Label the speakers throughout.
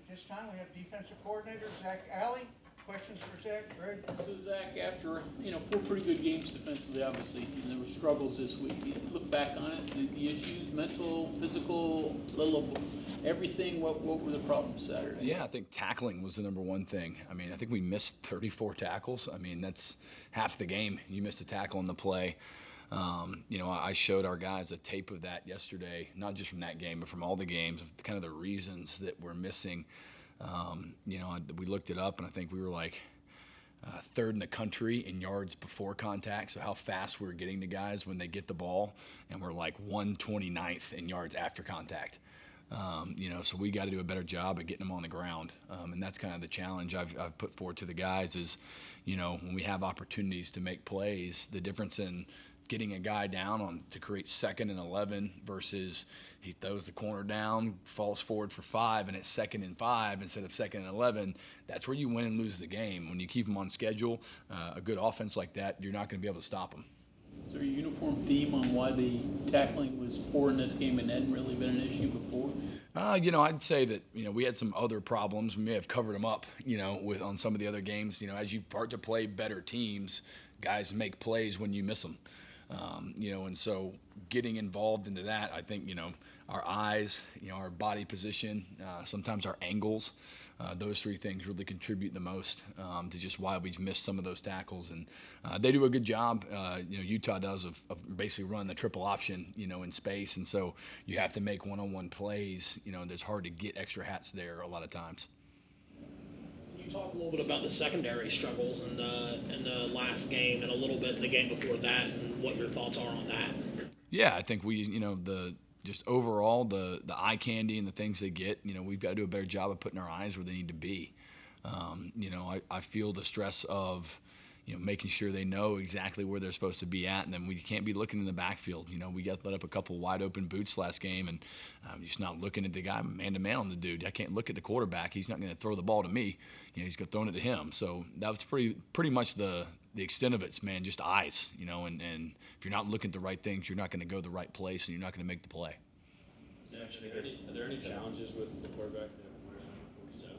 Speaker 1: At this time, we have defensive coordinator Zac Alley. Questions for Zac? Greg?
Speaker 2: So Zac, after 4 pretty good games defensively, obviously, and there were struggles this week. You look back on it, the issues, mental, physical, little of everything. What were the problems Saturday?
Speaker 3: Yeah, I think tackling was the number one thing. I mean, I think we missed 34 tackles. I mean, that's half the game. You missed a tackle in the play. I showed our guys a tape of that yesterday, not just from that game, but from all the games, of kind of the reasons that we're missing. We looked it up, and I think we were like third in the country in yards before contact, so how fast we're getting to guys when they get the ball, and we're like 129th in yards after contact. So we got to do a better job of getting them on the ground, and that's kind of the challenge I've put forward to the guys is, when we have opportunities to make plays, the difference in getting a guy down to create 2nd and 11 versus he throws the corner down, falls forward for 5, and it's 2nd and 5 instead of 2nd and 11. That's where you win and lose the game. When you keep them on schedule, a good offense like that, you're not going to be able to stop them.
Speaker 2: Is there a uniform theme on why the tackling was poor in this game and hadn't really been an issue before?
Speaker 3: I'd say that, we had some other problems. We may have covered them up, on some of the other games. As you start to play better teams, guys make plays when you miss them. And so getting involved into that, I think, our eyes, our body position, sometimes our angles, those 3 things really contribute the most to just why we've missed some of those tackles. And they do a good job, Utah does, of basically running the triple option, in space. And so you have to make one-on-one plays, and it's hard to get extra hats there a lot of times.
Speaker 4: You talk a little bit about the secondary struggles in the last game and a little bit in the game before that, and what your thoughts are on that.
Speaker 3: Yeah, I think just overall the eye candy and the things they get, we've got to do a better job of putting our eyes where they need to be. I feel the stress of making sure they know exactly where they're supposed to be at, and then we can't be looking in the backfield. We got let up a couple wide open boots last game, and just not looking at the guy man-to-man on the dude. I can't look at the quarterback. He's not going to throw the ball to me. He's going to throw it to him. So that was pretty much the extent of it, man, just eyes, and if you're not looking at the right things, you're not going to go the right place, and you're not going to make the play.
Speaker 5: Are there any challenges with the quarterback that wears number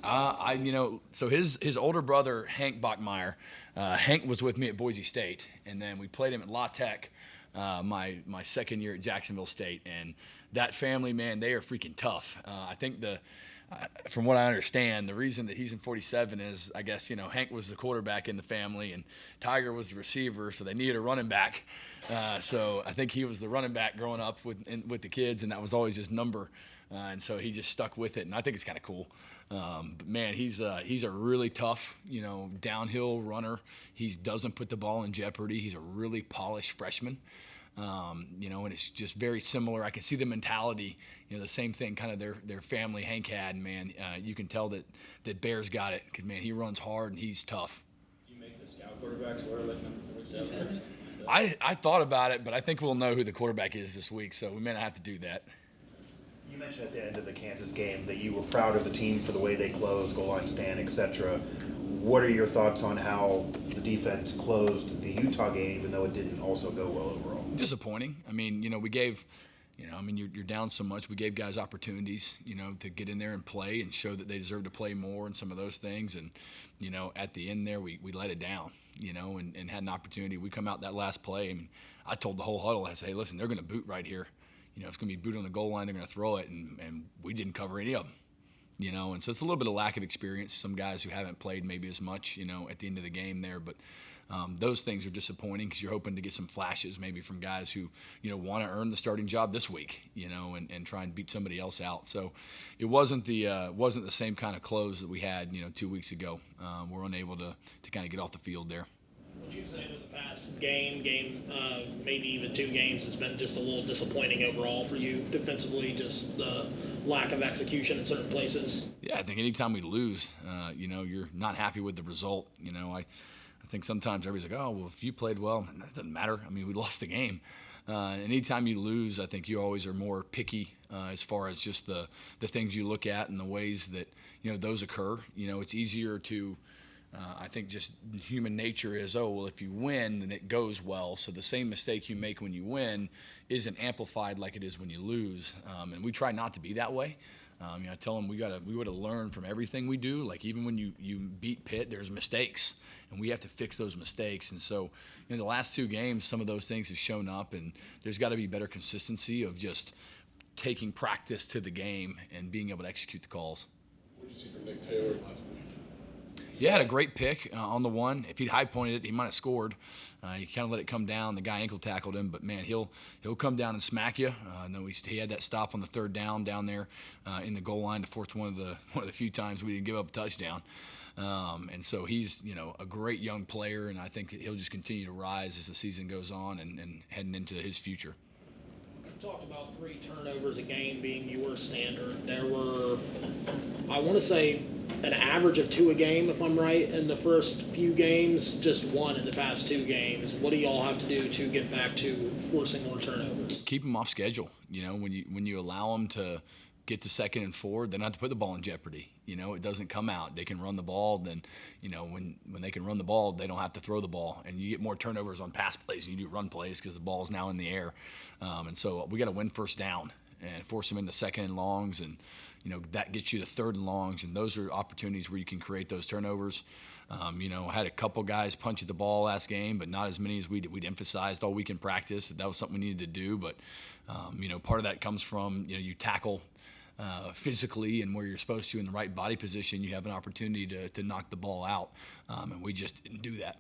Speaker 5: 47?
Speaker 3: So his older brother, Hank Bachmeyer, Hank was with me at Boise State, and then we played him at La Tech my second year at Jacksonville State. And that family, man, they are freaking tough. I think from what I understand, the reason that he's in 47 is, I guess, Hank was the quarterback in the family, and Tiger was the receiver, so they needed a running back. So I think he was the running back growing up with the kids, and that was always his number. And so he just stuck with it, and I think it's kind of cool. But man, he's a really tough, downhill runner. He doesn't put the ball in jeopardy. He's a really polished freshman. And it's just very similar. I can see the mentality, the same thing kind of their family Hank had. And man, you can tell that Bear's got it because, man, he runs hard and he's tough.
Speaker 5: Do you make the scout quarterbacks wear like number 47?
Speaker 3: I thought about it, but I think we'll know who the quarterback is this week, so we may not have to do that.
Speaker 6: You mentioned at the end of the Kansas game that you were proud of the team for the way they closed, goal line stand, etc. What are your thoughts on how the defense closed the Utah game, even though it didn't also go well overall?
Speaker 3: Disappointing. I mean, we gave, you're down so much. We gave guys opportunities, to get in there and play and show that they deserve to play more and some of those things. And, at the end there, we let it down, and had an opportunity. We come out that last play. I mean, I told the whole huddle, I say, hey, listen, they're going to boot right here. It's going to be boot on the goal line. They're going to throw it, and we didn't cover any of them. And so it's a little bit of lack of experience. Some guys who haven't played maybe as much, at the end of the game there. But those things are disappointing because you're hoping to get some flashes maybe from guys who, want to earn the starting job this week, and try and beat somebody else out. So it wasn't the same kind of close that we had, 2 weeks ago. We're unable to kind of get off the field there.
Speaker 4: Would you say that the past game, maybe even 2 games, has been just a little disappointing overall for you defensively, just the lack of execution in certain places?
Speaker 3: Yeah, I think anytime we lose, you're not happy with the result. I think sometimes everybody's like, oh, well, if you played well, that doesn't matter. I mean, we lost the game. Anytime you lose, I think you always are more picky as far as just the things you look at and the ways that, those occur. It's easier to I think just human nature is, oh, well, if you win, then it goes well. So the same mistake you make when you win isn't amplified like it is when you lose. And we try not to be that way. I tell them we got to learn from everything we do. Like even when you beat Pitt, there's mistakes, and we have to fix those mistakes. And so in the last 2 games, some of those things have shown up, and there's got to be better consistency of just taking practice to the game and being able to execute the calls.
Speaker 7: What did you see from Nick Taylor last week?
Speaker 3: Yeah, had a great pick on the one. If he'd high pointed it, he might have scored. He kind of let it come down. The guy ankle tackled him, but man, he'll come down and smack you. No, he had that stop on the 3rd down there in the goal line to force one of the few times we didn't give up a touchdown. And so he's a great young player, and I think that he'll just continue to rise as the season goes on and heading into his future.
Speaker 4: You've talked about 3 turnovers a game being your standard. There were, I want to say, an average of 2 a game, if I'm right, in the first few games, just 1 in the past 2 games. What do y'all have to do to get back to forcing more turnovers?
Speaker 3: Keep them off schedule. When you allow them to get to 2nd and 4, they don't have to put the ball in jeopardy. It doesn't come out. They can run the ball. Then, when they can run the ball, they don't have to throw the ball. And you get more turnovers on pass plays than you do run plays because the ball's now in the air. And so we got to win 1st down and force them into 2nd and longs. And, that gets you to 3rd and longs. And those are opportunities where you can create those turnovers. Had a couple guys punch at the ball last game, but not as many as we'd emphasized all week in practice. That was something we needed to do. But, part of that comes from, you tackle physically and where you're supposed to in the right body position. You have an opportunity to knock the ball out, and we just didn't do that.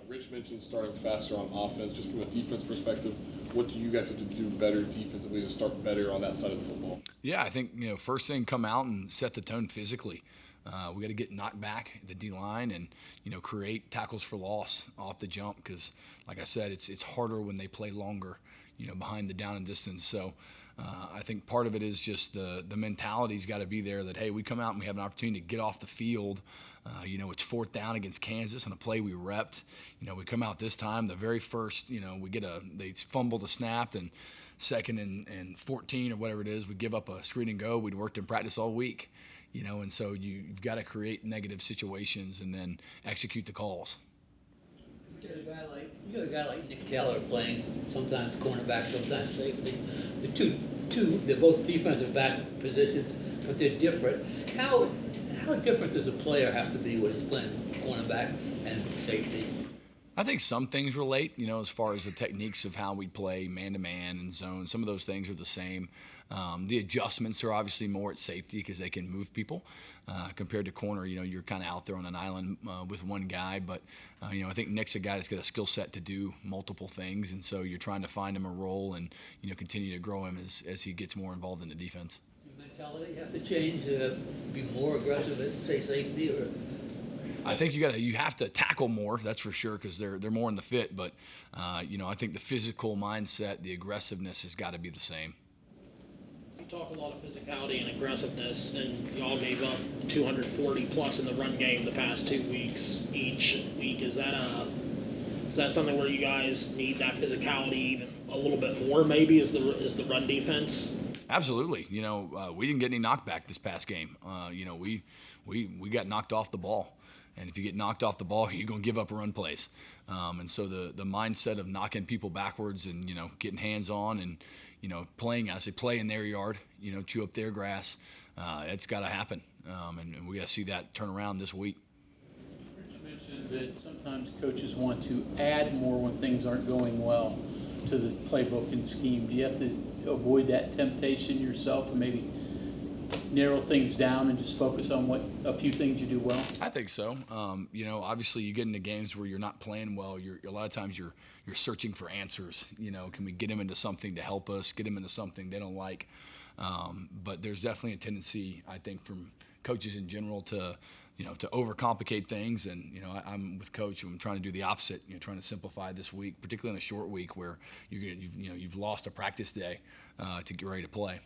Speaker 7: Rich mentioned starting faster on offense. Just from a defense perspective, what do you guys have to do better defensively to start better on that side of the football?
Speaker 3: Yeah, I think first thing, come out and set the tone physically. We got to get knocked back at the D-line and create tackles for loss off the jump because, like I said, it's harder when they play longer, behind the down and distance. So I think part of it is just the mentality's got to be there that, hey, we come out and we have an opportunity to get off the field. It's 4th down against Kansas on a play we repped. We come out this time, the very first, they fumble the snap, and 2nd and 14 or whatever it is, we give up a screen and go. We'd worked in practice all week, and so you've got to create negative situations and then execute the calls.
Speaker 8: You got a guy like Nick Taylor playing sometimes cornerback, sometimes safety. They're both defensive back positions, but they're different. How different does a player have to be when he's playing cornerback and safety?
Speaker 3: I think some things relate, as far as the techniques of how we play man-to-man and zone. Some of those things are the same. The adjustments are obviously more at safety because they can move people. Compared to corner, you're kind of out there on an island with one guy. But, I think Nick's a guy that's got a skill set to do multiple things. And so you're trying to find him a role and, continue to grow him as he gets more involved in the defense.
Speaker 8: Your mentality have to change, be more aggressive at, say, safety or...
Speaker 3: I think you have to tackle more, that's for sure, because they're more in the fit. But, I think the physical mindset, the aggressiveness has got to be the same.
Speaker 4: You talk a lot of physicality and aggressiveness, and y'all gave up 240 plus in the run game the past 2 weeks each week. Is that something where you guys need that physicality even a little bit more? Maybe is the run defense?
Speaker 3: Absolutely. We didn't get any knockback this past game. We got knocked off the ball. And if you get knocked off the ball, you're going to give up run plays. And so the mindset of knocking people backwards and, getting hands on and, playing, I say play in their yard, chew up their grass, it's got to happen. And we got to see that turn around this week.
Speaker 2: Rich mentioned that sometimes coaches want to add more when things aren't going well to the playbook and scheme. Do you have to avoid that temptation yourself and maybe narrow things down and just focus on what a few things you do well?
Speaker 3: I think so. Obviously you get into games where you're not playing well. A lot of times you're searching for answers. Can we get them into something to help us? Get them into something they don't like. But there's definitely a tendency, I think, from coaches in general to overcomplicate things. And I'm with Coach. I'm trying to do the opposite. Trying to simplify this week, particularly in a short week where you've lost a practice day to get ready to play.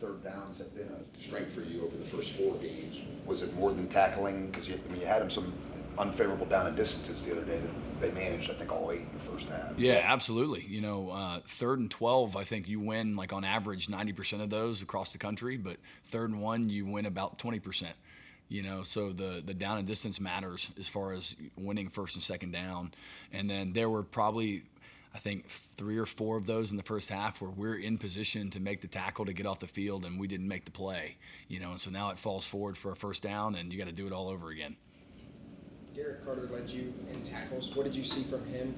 Speaker 9: 3rd downs have been a strength for you over the first 4 games. Was it more than tackling? Because you had them some unfavorable down and distances the other day that they managed, I think, all 8 in the first half.
Speaker 3: Yeah, absolutely. 3rd and 12, I think you win, like on average, 90% of those across the country. But 3rd and 1, you win about 20%. So the down and distance matters as far as winning 1st and 2nd down. And then there were probably, I think 3 or 4 of those in the first half where we're in position to make the tackle to get off the field and we didn't make the play, and so now it falls forward for a first down and you got to do it all over again.
Speaker 10: Derek Carter led you in tackles. What did you see from him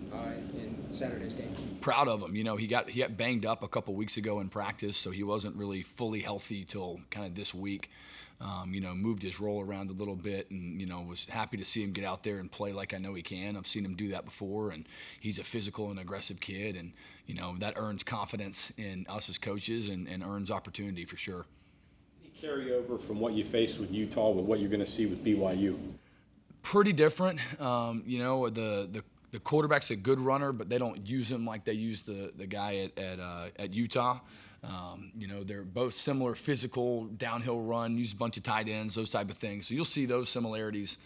Speaker 10: in Saturday's game?
Speaker 3: Proud of him. He got banged up a couple weeks ago in practice, so he wasn't really fully healthy till kind of this week. Moved his role around a little bit and, was happy to see him get out there and play like I know he can. I've seen him do that before, and he's a physical and aggressive kid, and, that earns confidence in us as coaches and earns opportunity for sure.
Speaker 5: Any carryover from what you faced with Utah with what you're going to see with BYU?
Speaker 3: Pretty different. The quarterback's a good runner, but they don't use him like they use the guy at Utah. They're both similar physical, downhill run, use a bunch of tight ends, those type of things. So you'll see those similarities,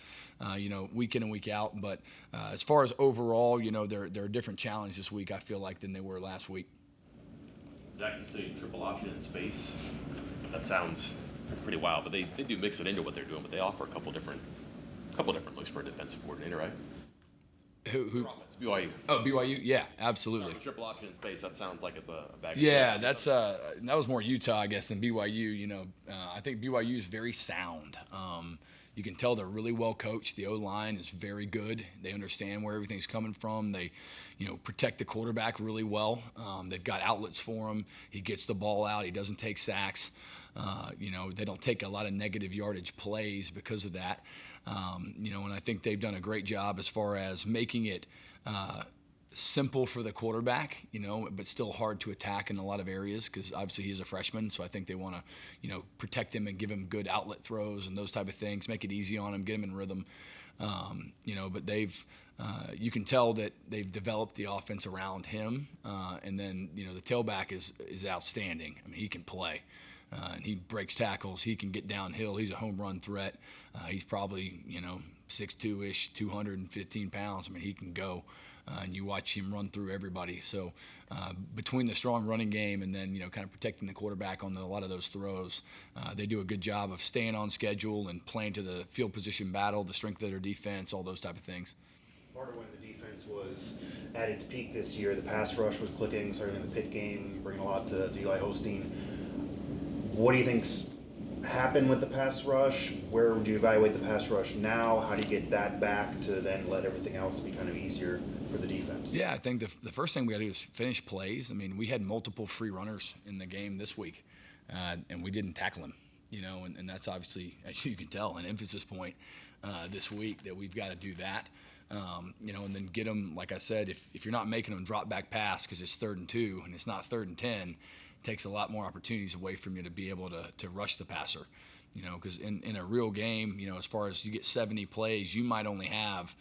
Speaker 3: week in and week out. But as far as overall, they're a different challenge this week, I feel like, than they were last week.
Speaker 11: Zach, you say triple option in space. That sounds pretty wild, but they do mix it into what they're doing, but they offer a couple different looks for a defensive coordinator, right?
Speaker 3: Who?
Speaker 11: Offense, BYU.
Speaker 3: Oh, BYU? Yeah, absolutely.
Speaker 11: Triple option in space, that sounds like it's a bag.
Speaker 3: Yeah, that was more Utah, I guess, than BYU. I think BYU is very sound. You can tell they're really well coached. The O-line is very good. They understand where everything's coming from. They, protect the quarterback really well. They've got outlets for him. He gets the ball out. He doesn't take sacks. They don't take a lot of negative yardage plays because of that. And I think they've done a great job as far as making it simple for the quarterback, but still hard to attack in a lot of areas because obviously he's a freshman. So I think they want to, protect him and give him good outlet throws and those type of things, make it easy on him, get him in rhythm. But you can tell that they've developed the offense around him. And then, the tailback is outstanding. I mean, he can play. And he breaks tackles. He can get downhill. He's a home run threat. He's probably, 6'2"-ish, 215 pounds. I mean, he can go. And you watch him run through everybody. So between the strong running game and then, kind of protecting the quarterback on a lot of those throws, they do a good job of staying on schedule and playing to the field position battle, the strength of their defense, all those type of things.
Speaker 6: Part of when the defense was at its peak this year, the pass rush was clicking, starting in the Pitt game, bringing a lot to Eli Holstein. What do you think's happened with the pass rush? Where would you evaluate the pass rush now? How do you get that back to then let everything else be kind of easier for the defense?
Speaker 3: Yeah, I think the first thing we got to do is finish plays. I mean, we had multiple free runners in the game this week, and we didn't tackle them, and that's obviously, as you can tell, an emphasis point this week that we've got to do that. And then get them, like I said, if you're not making them drop back pass because it's 3rd and 2 and it's not 3rd and 10, takes a lot more opportunities away from you to be able to rush the passer, because in a real game, as far as you get 70 plays, you might only have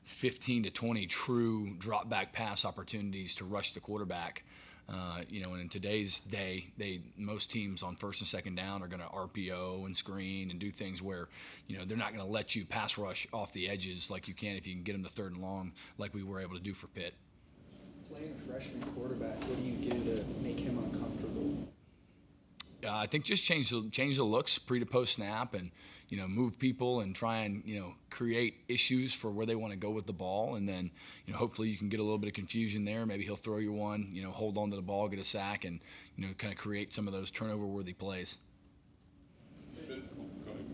Speaker 3: 15 to 20 true drop back pass opportunities to rush the quarterback. And in today's day, most teams on 1st and 2nd down are going to RPO and screen and do things where, they're not going to let you pass rush off the edges like you can if you can get them to 3rd and long like we were able to do for Pitt.
Speaker 10: Playing a freshman quarterback, what do you do to make him uncomfortable?
Speaker 3: I think just change the looks pre to post snap and, move people and try and, create issues for where they want to go with the ball. And then, hopefully you can get a little bit of confusion there. Maybe he'll throw you one, hold on to the ball, get a sack, and, kind of create some of those turnover-worthy plays.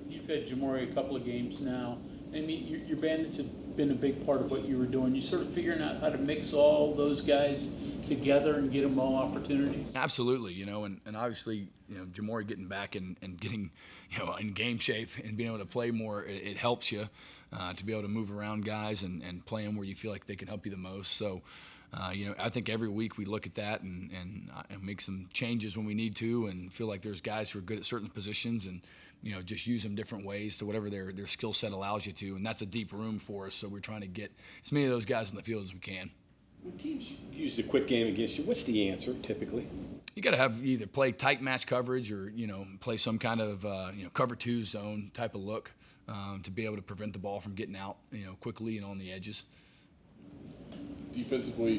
Speaker 2: You've had Jamori a couple of games now. I mean, your Bandits have been a big part of what you were doing. You sort of figuring out how to mix all those guys together and get them all opportunities?
Speaker 3: Absolutely, and obviously, Jamori getting back and getting, in game shape and being able to play more, it helps you to be able to move around guys and play them where you feel like they can help you the most. So, I think every week we look at that and make some changes when we need to and feel like there's guys who are good at certain positions and, just use them different ways to whatever their skill set allows you to. And that's a deep room for us, so we're trying to get as many of those guys on the field as we can.
Speaker 5: When teams use the quick game against you, what's the answer typically?
Speaker 3: You got to have either play tight match coverage or, play some kind of, cover 2 zone type of look to be able to prevent the ball from getting out, quickly and on the edges.
Speaker 7: Defensively,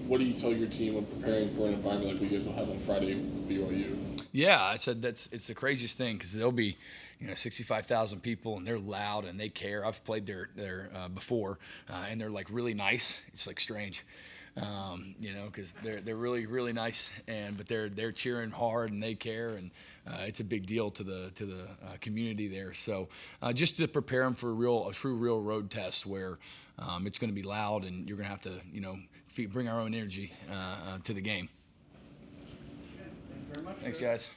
Speaker 7: what do you tell your team when preparing for an environment like we guys will have on Friday with BYU?
Speaker 3: Yeah, I said it's the craziest thing because there'll be, 65,000 people and they're loud and they care. I've played there before and they're like really nice. It's like strange. You know, because they're really nice, but they're cheering hard and they care, and it's a big deal to the community there. So just to prepare them for a true real road test where it's going to be loud and you're going to have to bring our own energy to the game.
Speaker 1: Thank you very much.
Speaker 3: Thanks,
Speaker 1: sir.
Speaker 3: guys.